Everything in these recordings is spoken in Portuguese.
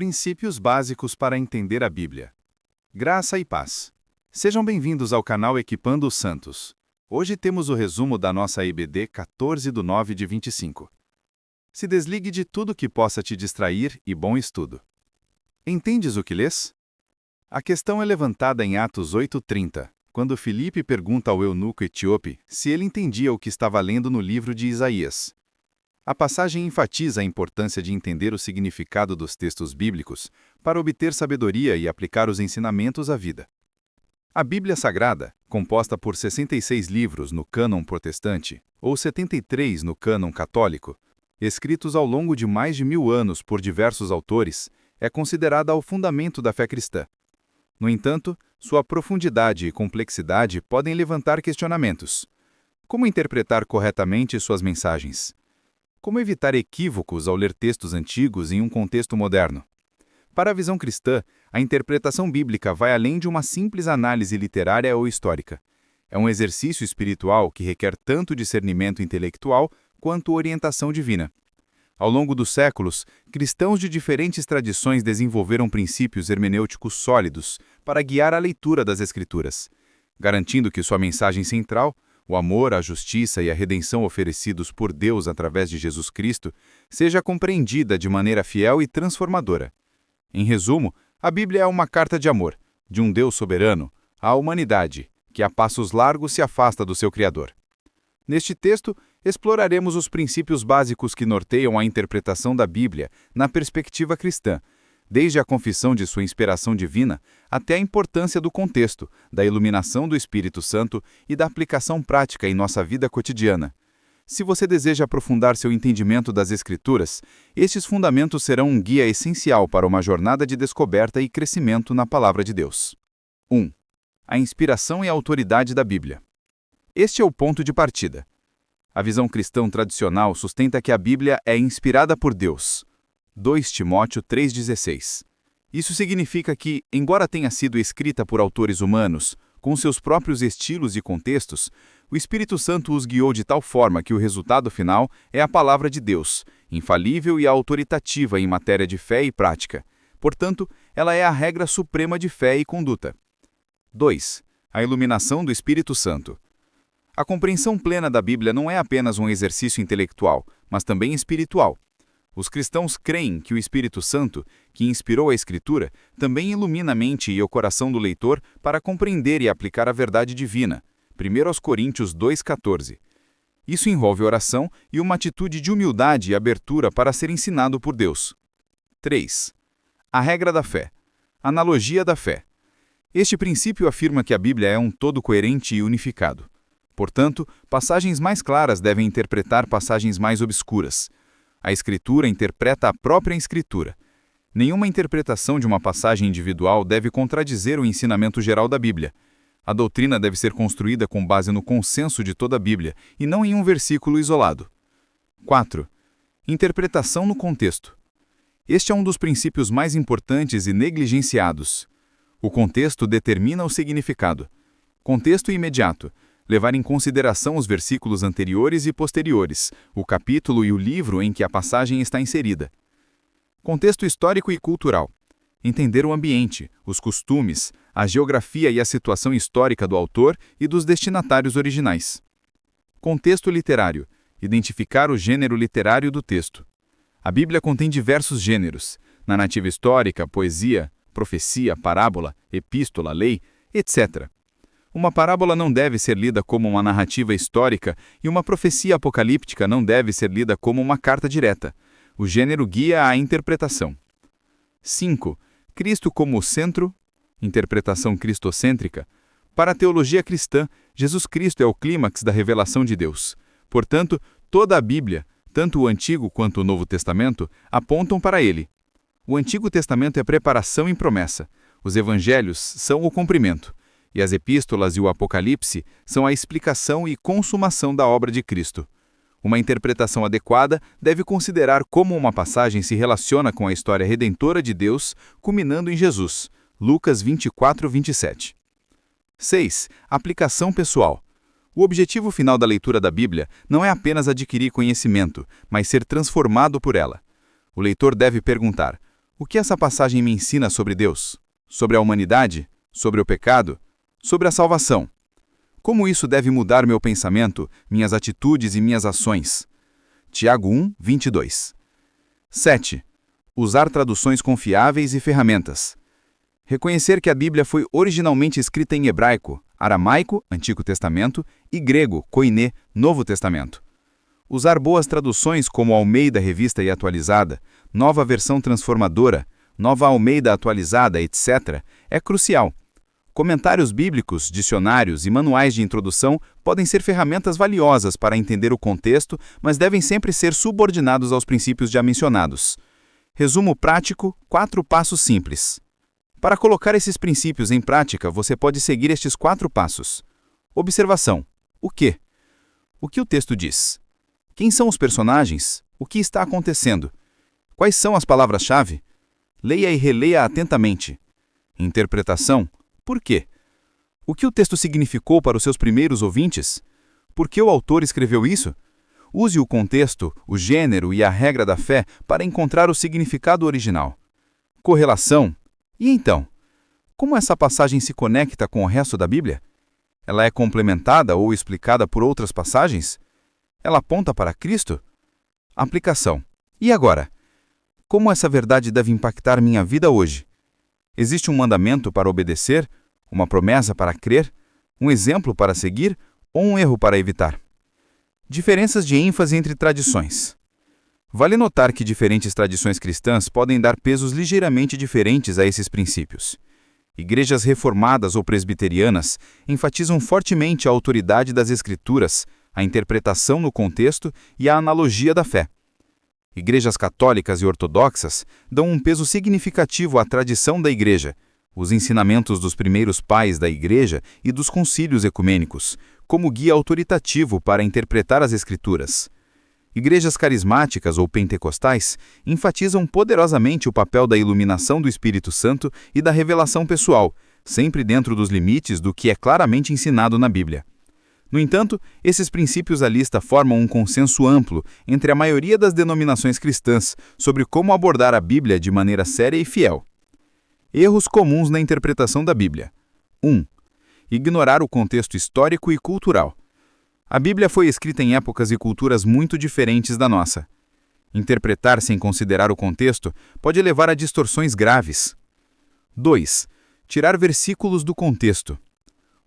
Princípios básicos para entender a Bíblia. Graça e paz. Sejam bem-vindos ao canal Equipando os Santos. Hoje temos o resumo da nossa EBD 14/9/25. Se desligue de tudo que possa te distrair e bom estudo. Entendes o que lês? A questão é levantada em Atos 8:30, quando Filipe pergunta ao eunuco etíope se ele entendia o que estava lendo no livro de Isaías. A passagem enfatiza a importância de entender o significado dos textos bíblicos para obter sabedoria e aplicar os ensinamentos à vida. A Bíblia Sagrada, composta por 66 livros no cânon protestante ou 73 no cânon católico, escritos ao longo de mais de 1000 anos por diversos autores, é considerada o fundamento da fé cristã. No entanto, sua profundidade e complexidade podem levantar questionamentos. Como interpretar corretamente suas mensagens? Como evitar equívocos ao ler textos antigos em um contexto moderno? Para a visão cristã, a interpretação bíblica vai além de uma simples análise literária ou histórica. É um exercício espiritual que requer tanto discernimento intelectual quanto orientação divina. Ao longo dos séculos, cristãos de diferentes tradições desenvolveram princípios hermenêuticos sólidos para guiar a leitura das Escrituras, garantindo que sua mensagem central, o amor, a justiça e a redenção oferecidos por Deus através de Jesus Cristo, seja compreendida de maneira fiel e transformadora. Em resumo, a Bíblia é uma carta de amor, de um Deus soberano, à humanidade, que a passos largos se afasta do seu Criador. Neste texto, exploraremos os princípios básicos que norteiam a interpretação da Bíblia na perspectiva cristã, desde a confissão de sua inspiração divina até a importância do contexto, da iluminação do Espírito Santo e da aplicação prática em nossa vida cotidiana. Se você deseja aprofundar seu entendimento das Escrituras, estes fundamentos serão um guia essencial para uma jornada de descoberta e crescimento na Palavra de Deus. 1. A inspiração e a autoridade da Bíblia. Este é o ponto de partida. A visão cristã tradicional sustenta que a Bíblia é inspirada por Deus. 2 Timóteo 3,16. Isso significa que, embora tenha sido escrita por autores humanos, com seus próprios estilos e contextos, o Espírito Santo os guiou de tal forma que o resultado final é a palavra de Deus, infalível e autoritativa em matéria de fé e prática. Portanto, ela é a regra suprema de fé e conduta. 2. A iluminação do Espírito Santo. A compreensão plena da Bíblia não é apenas um exercício intelectual, mas também espiritual. Os cristãos creem que o Espírito Santo, que inspirou a Escritura, também ilumina a mente e o coração do leitor para compreender e aplicar a verdade divina. 1 Coríntios 2,14. Isso envolve oração e uma atitude de humildade e abertura para ser ensinado por Deus. 3. A regra da fé. Analogia da fé. Este princípio afirma que a Bíblia é um todo coerente e unificado. Portanto, passagens mais claras devem interpretar passagens mais obscuras. A Escritura interpreta a própria Escritura. Nenhuma interpretação de uma passagem individual deve contradizer o ensinamento geral da Bíblia. A doutrina deve ser construída com base no consenso de toda a Bíblia e não em um versículo isolado. 4. Interpretação no contexto. Este é um dos princípios mais importantes e negligenciados. O contexto determina o significado. Contexto imediato. Levar em consideração os versículos anteriores e posteriores, o capítulo e o livro em que a passagem está inserida. Contexto histórico e cultural. Entender o ambiente, os costumes, a geografia e a situação histórica do autor e dos destinatários originais. Contexto literário. Identificar o gênero literário do texto. A Bíblia contém diversos gêneros: narrativa histórica, poesia, profecia, parábola, epístola, lei, etc. Uma parábola não deve ser lida como uma narrativa histórica e uma profecia apocalíptica não deve ser lida como uma carta direta. O gênero guia a interpretação. 5. Cristo como o centro, interpretação cristocêntrica. Para a teologia cristã, Jesus Cristo é o clímax da revelação de Deus. Portanto, toda a Bíblia, tanto o Antigo quanto o Novo Testamento, apontam para ele. O Antigo Testamento é preparação e promessa. Os Evangelhos são o cumprimento. E as epístolas e o Apocalipse são a explicação e consumação da obra de Cristo. Uma interpretação adequada deve considerar como uma passagem se relaciona com a história redentora de Deus, culminando em Jesus. Lucas 24:27. 6. Aplicação pessoal. O objetivo final da leitura da Bíblia não é apenas adquirir conhecimento, mas ser transformado por ela. O leitor deve perguntar: O que essa passagem me ensina sobre Deus? Sobre a humanidade? Sobre o pecado? Sobre a salvação? Como isso deve mudar meu pensamento, minhas atitudes e minhas ações? Tiago 1, 22. 7. Usar traduções confiáveis e ferramentas. Reconhecer que a Bíblia foi originalmente escrita em hebraico, aramaico, Antigo Testamento, e grego, koiné, Novo Testamento. Usar boas traduções como Almeida Revista e Atualizada, Nova Versão Transformadora, Nova Almeida Atualizada, etc., é crucial. Comentários bíblicos, dicionários e manuais de introdução podem ser ferramentas valiosas para entender o contexto, mas devem sempre ser subordinados aos princípios já mencionados. Resumo prático, 4 passos simples. Para colocar esses princípios em prática, você pode seguir estes 4 passos. Observação. O quê? O que o texto diz? Quem são os personagens? O que está acontecendo? Quais são as palavras-chave? Leia e releia atentamente. Interpretação. Por quê? O que o texto significou para os seus primeiros ouvintes? Por que o autor escreveu isso? Use o contexto, o gênero e a regra da fé para encontrar o significado original. Correlação. E então? Como essa passagem se conecta com o resto da Bíblia? Ela é complementada ou explicada por outras passagens? Ela aponta para Cristo? Aplicação. E agora? Como essa verdade deve impactar minha vida hoje? Existe um mandamento para obedecer? Uma promessa para crer? Um exemplo para seguir? Ou um erro para evitar? Diferenças de ênfase entre tradições. Vale notar que diferentes tradições cristãs podem dar pesos ligeiramente diferentes a esses princípios. Igrejas reformadas ou presbiterianas enfatizam fortemente a autoridade das Escrituras, a interpretação no contexto e a analogia da fé. Igrejas católicas e ortodoxas dão um peso significativo à tradição da Igreja, os ensinamentos dos primeiros pais da Igreja e dos concílios ecumênicos, como guia autoritativo para interpretar as Escrituras. Igrejas carismáticas ou pentecostais enfatizam poderosamente o papel da iluminação do Espírito Santo e da revelação pessoal, sempre dentro dos limites do que é claramente ensinado na Bíblia. No entanto, esses princípios à lista formam um consenso amplo entre a maioria das denominações cristãs sobre como abordar a Bíblia de maneira séria e fiel. Erros comuns na interpretação da Bíblia. 1. Ignorar o contexto histórico e cultural. A Bíblia foi escrita em épocas e culturas muito diferentes da nossa. Interpretar sem considerar o contexto pode levar a distorções graves. 2. Tirar versículos do contexto.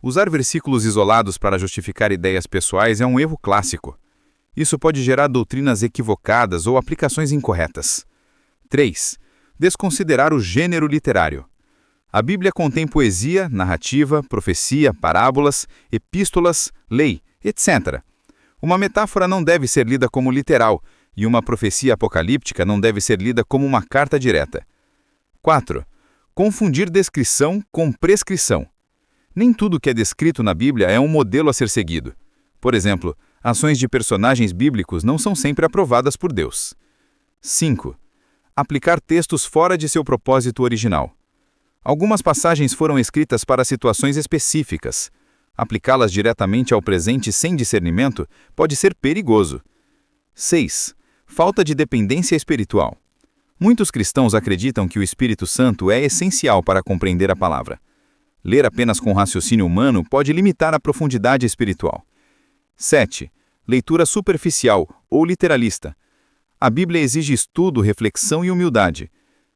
Usar versículos isolados para justificar ideias pessoais é um erro clássico. Isso pode gerar doutrinas equivocadas ou aplicações incorretas. 3. Desconsiderar o gênero literário. A Bíblia contém poesia, narrativa, profecia, parábolas, epístolas, lei, etc. Uma metáfora não deve ser lida como literal, e uma profecia apocalíptica não deve ser lida como uma carta direta. 4. Confundir descrição com prescrição. Nem tudo que é descrito na Bíblia é um modelo a ser seguido. Por exemplo, ações de personagens bíblicos não são sempre aprovadas por Deus. 5. Aplicar textos fora de seu propósito original. Algumas passagens foram escritas para situações específicas. Aplicá-las diretamente ao presente sem discernimento pode ser perigoso. 6. Falta de dependência espiritual. Muitos cristãos acreditam que o Espírito Santo é essencial para compreender a palavra. Ler apenas com raciocínio humano pode limitar a profundidade espiritual. 7. Leitura superficial ou literalista. A Bíblia exige estudo, reflexão e humildade.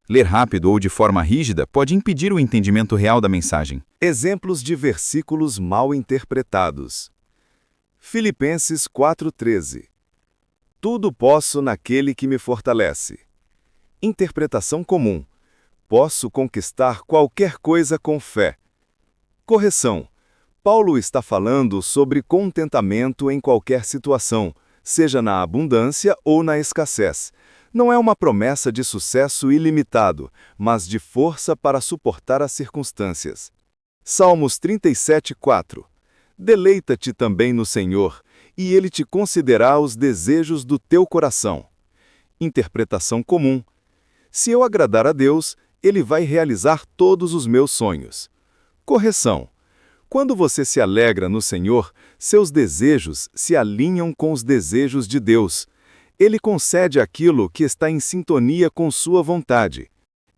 Ler rápido ou de forma rígida pode impedir o entendimento real da mensagem. Exemplos de versículos mal interpretados. Filipenses 4,13. Tudo posso naquele que me fortalece. Interpretação comum. Posso conquistar qualquer coisa com fé. Correção. Paulo está falando sobre contentamento em qualquer situação, seja na abundância ou na escassez. Não é uma promessa de sucesso ilimitado, mas de força para suportar as circunstâncias. Salmos 37:4. Deleita-te também no Senhor, e Ele te concederá os desejos do teu coração. Interpretação comum. Se eu agradar a Deus, Ele vai realizar todos os meus sonhos. Correção. Quando você se alegra no Senhor, seus desejos se alinham com os desejos de Deus. Ele concede aquilo que está em sintonia com sua vontade.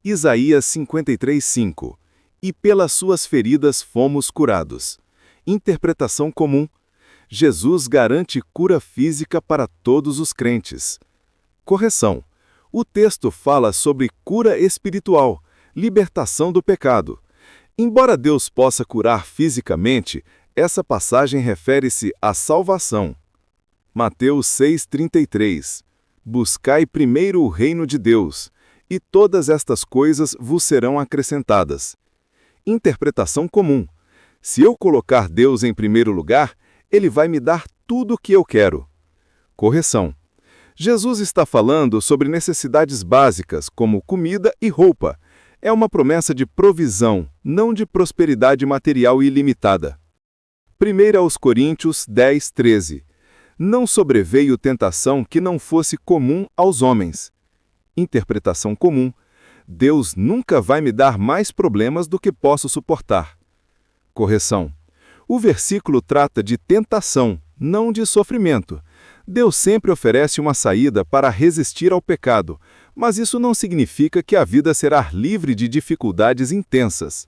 Isaías 53:5. E pelas suas feridas fomos curados. Interpretação comum. Jesus garante cura física para todos os crentes. Correção. O texto fala sobre cura espiritual, libertação do pecado. Embora Deus possa curar fisicamente, essa passagem refere-se à salvação. Mateus 6,33. Buscai primeiro o reino de Deus, e todas estas coisas vos serão acrescentadas. Interpretação comum. Se eu colocar Deus em primeiro lugar, Ele vai me dar tudo o que eu quero. Correção. Jesus está falando sobre necessidades básicas, como comida e roupa. É uma promessa de provisão, não de prosperidade material ilimitada. 1 aos Coríntios 10:13. Não sobreveio tentação que não fosse comum aos homens. Interpretação comum. Deus nunca vai me dar mais problemas do que posso suportar. Correção. O versículo trata de tentação, não de sofrimento. Deus sempre oferece uma saída para resistir ao pecado, mas isso não significa que a vida será livre de dificuldades intensas.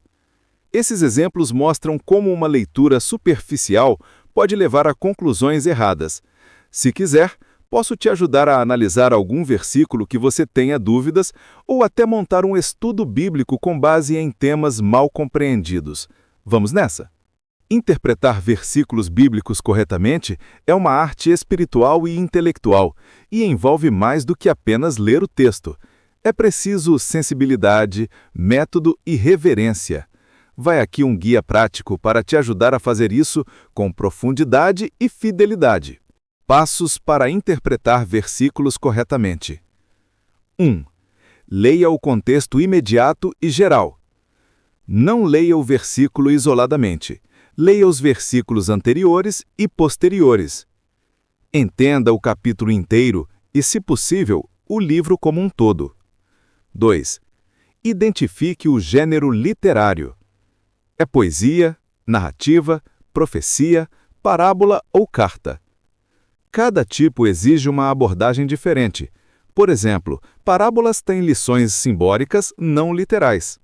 Esses exemplos mostram como uma leitura superficial pode levar a conclusões erradas. Se quiser, posso te ajudar a analisar algum versículo que você tenha dúvidas ou até montar um estudo bíblico com base em temas mal compreendidos. Vamos nessa? Interpretar versículos bíblicos corretamente é uma arte espiritual e intelectual e envolve mais do que apenas ler o texto. É preciso sensibilidade, método e reverência. Vai aqui um guia prático para te ajudar a fazer isso com profundidade e fidelidade. Passos para interpretar versículos corretamente. 1. Leia o contexto imediato e geral. Não leia o versículo isoladamente. Leia os versículos anteriores e posteriores. Entenda o capítulo inteiro e, se possível, o livro como um todo. 2. Identifique o gênero literário. É poesia, narrativa, profecia, parábola ou carta? Cada tipo exige uma abordagem diferente. Por exemplo, parábolas têm lições simbólicas não literais.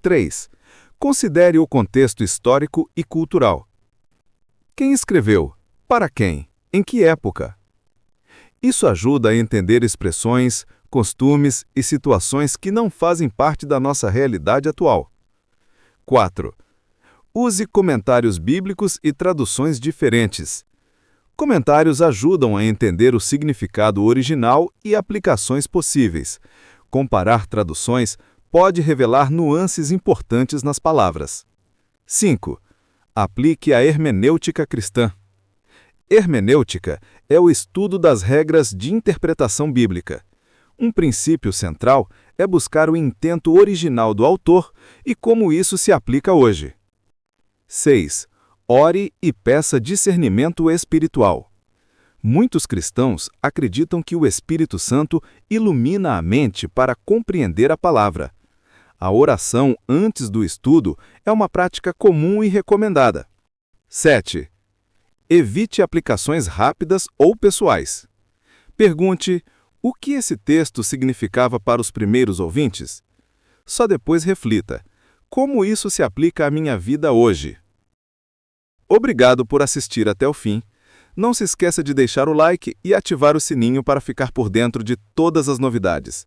3. Considere o contexto histórico e cultural. Quem escreveu? Para quem? Em que época? Isso ajuda a entender expressões, costumes e situações que não fazem parte da nossa realidade atual. 4. Use comentários bíblicos e traduções diferentes. Comentários ajudam a entender o significado original e aplicações possíveis. Comparar traduções pode revelar nuances importantes nas palavras. 5. Aplique a hermenêutica cristã. Hermenêutica é o estudo das regras de interpretação bíblica. Um princípio central é buscar o intento original do autor e como isso se aplica hoje. 6. Ore e peça discernimento espiritual. Muitos cristãos acreditam que o Espírito Santo ilumina a mente para compreender a palavra. A oração antes do estudo é uma prática comum e recomendada. 7. Evite aplicações rápidas ou pessoais. Pergunte: o que esse texto significava para os primeiros ouvintes? Só depois reflita: como isso se aplica à minha vida hoje? Obrigado por assistir até o fim. Não se esqueça de deixar o like e ativar o sininho para ficar por dentro de todas as novidades.